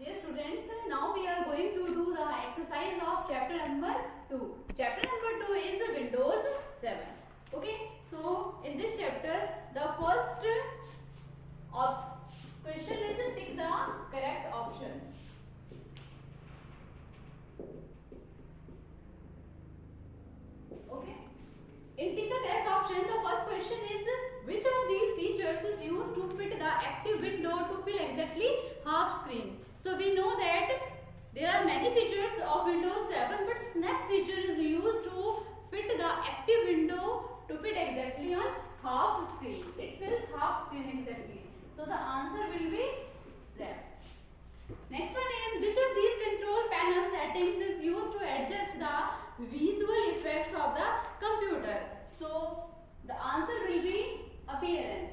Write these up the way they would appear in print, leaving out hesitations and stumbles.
Dear students, now we are going to do the exercise of chapter number 2. Chapter number 2 is Windows 7. Okay, so in this chapter, the first question is tick the correct option. Okay, in tick the correct option, the first question is which of these features is used to fit the active window to fill exactly half screen. So we know that there are many features of Windows 7, but snap feature is used to fit the active window to fit exactly on half screen. It fills half screen exactly. So the answer will be snap. Next one is which of these control panel settings is used to adjust the visual effects of the computer. So the answer will be appearance.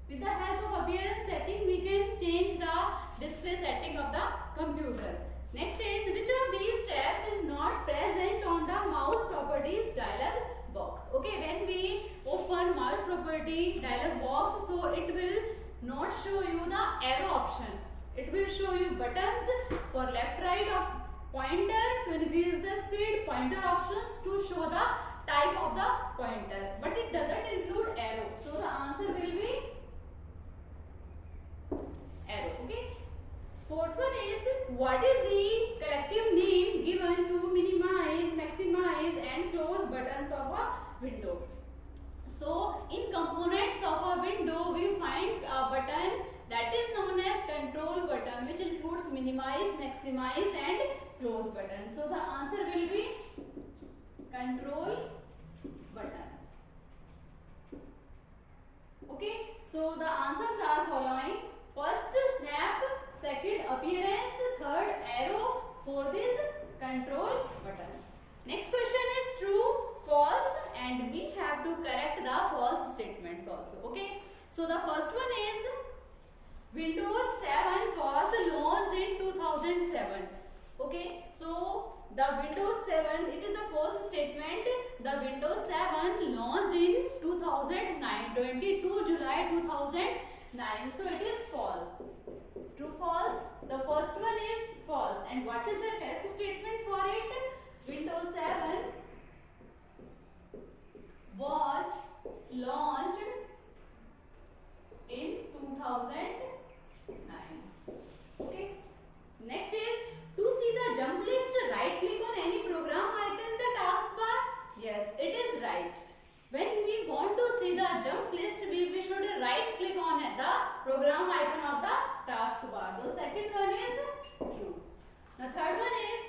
With the help of appearance setting, we can change the display setting of the computer. Next is which of these tabs is not present on the mouse properties dialog box. Okay, when we open mouse property dialog box, so it will not show you the arrow option. It will show you buttons for left, right, or pointer to increase the speed, pointer options to show the type of the pointer, but it doesn't include arrow. So the answer will be arrow. Okay. Fourth one is what is the collective name given to minimize, maximize and close buttons of a window. So in components of a window we find a button that is known as control button, which includes minimize, maximize and close button. So the answer will be control button. Okay, so the answers are following. First snap, second appearance, third arrow, fourth is control buttons. Next question is true, false, and we have to correct the false statements also. Okay, so the first one is Windows 7 was launched in 2007. Okay, so the Windows 7, it is a false statement. The Windows 7 launched in 2009, 22 July 2009. So it is false. True, false. The first one is false. And what is the correct statement for it? Windows 7 was launched in 2009. Okay. Next is to see the jump list, right click on any program icon in the taskbar. Yes, it is right. When we want to see the jump list, we should right click on the program icon of the taskbar. The second one is true. The third one is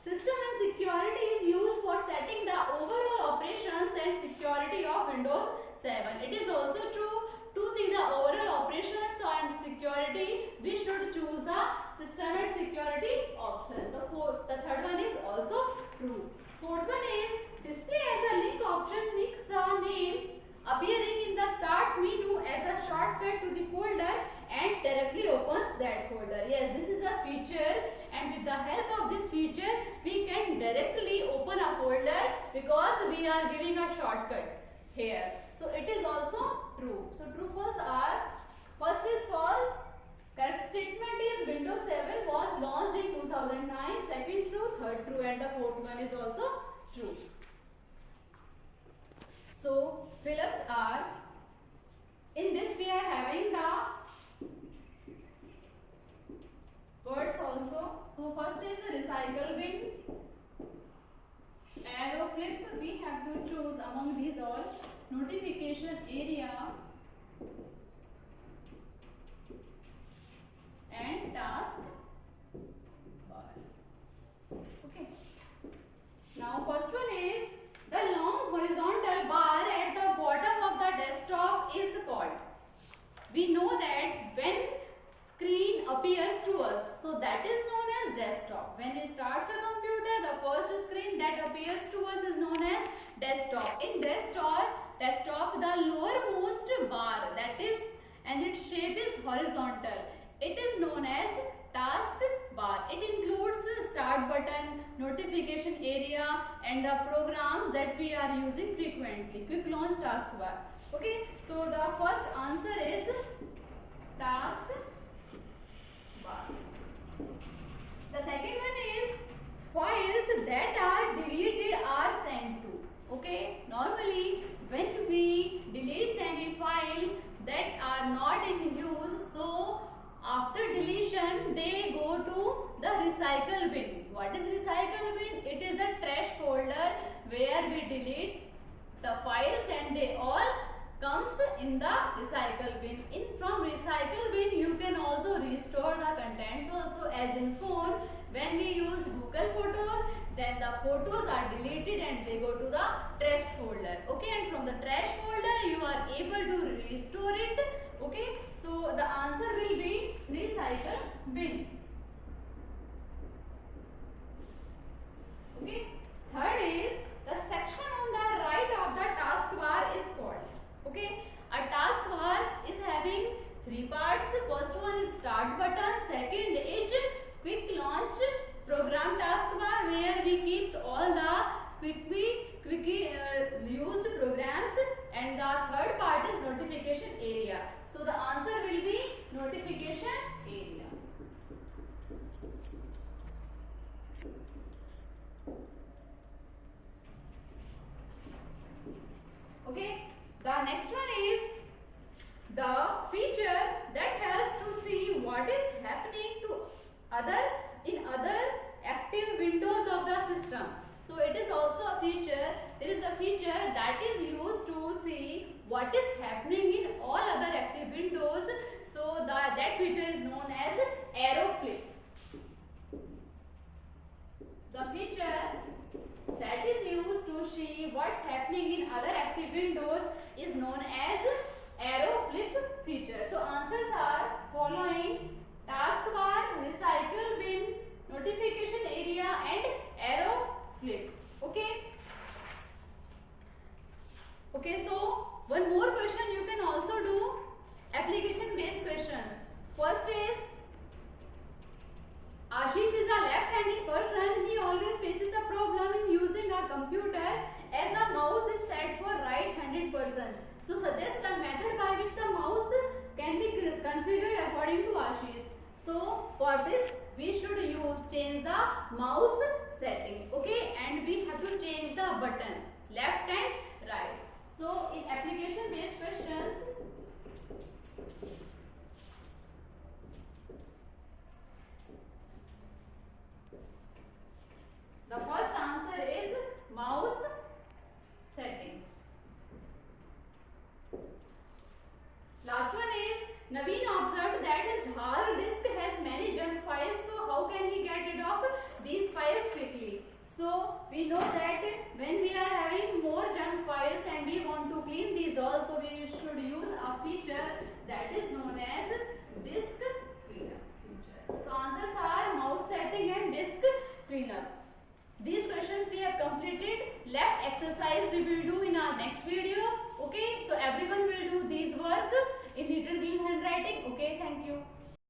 system and security is used for setting the overall operations and security of Windows 7. It is also true. To see the overall operations and security, we should choose the system and security option. The third one is also true. Fourth one is display as a link option makes the name appearing in the start menu as a shortcut to the folder and directly opens that folder. Yes, this is a feature, and with the help of this feature we can directly open a folder because we are giving a shortcut here. So it is also true. So true, false are, first is false. Correct statement is Windows 7 was launched in 2009. Second true, third true, and the fourth one is also true. So fill-ups are, in this we are having the words also. So first is the recycle bin, arrow flip, we have to choose among these all. Notification area and task bar. Okay. Now first one is the long horizontal bar at the bottom of the desktop is called. We know that when screen appears to us, so that is known as desktop. When we start the computer, the first screen that appears to us is known as desktop. In desktop, the lowermost bar, that is, and its shape is horizontal, it is known as task bar. It includes start button, notification area and the programs that we are using frequently. Quick launch task bar. Okay, so the first answer is task deletion, they go to the recycle bin. What is recycle bin? It is a trash folder where we delete the files and they all comes in the recycle bin. From recycle bin you can also restore the contents also, as in phone when we use Google Photos, then the photos are deleted and they go to the trash folder. Okay, and from the trash folder you are able to restore it. Okay, so the answer will be recycle bin. Okay, third is the section on the right of the taskbar is called. Okay, a taskbar is having three parts. First one is start button, second is quick launch program taskbar where we keep all the quickly used programs, and the third part is notification area. So the answer will be notification area. Okay, the next one is the feature that helps to see what is happening to other active windows of the system. So it is also a feature. There is a feature that is used to see what is happening in all other active windows. So that feature is known as arrow flip. The feature that is used to see what's happening in other active windows is known as arrow flip feature. So answers are following: taskbar, recycle bin, notification area and arrow flip. Okay, so one more question you can also do, application based questions. First is, Ashish is a left-handed person. He always faces a problem in using a computer as the mouse is set for right-handed person. So suggest a method by which the mouse can be configured according to Ashish. So for this we should change the mouse setting. Okay, and we have to change the button left and right. So in application based questions, the first answer is mouse settings. Last one is, Naveen observed that his hard disk has many junk files, so how can he get rid of these files quickly? So we know that when we are having more junk files and we want to clean these all, so we should use a feature that is known as disk cleanup feature. So answers are mouse setting and disk cleanup. These questions we have completed. Left exercise we will do in our next video. Okay, so everyone will do these work in written green handwriting. Okay, thank you.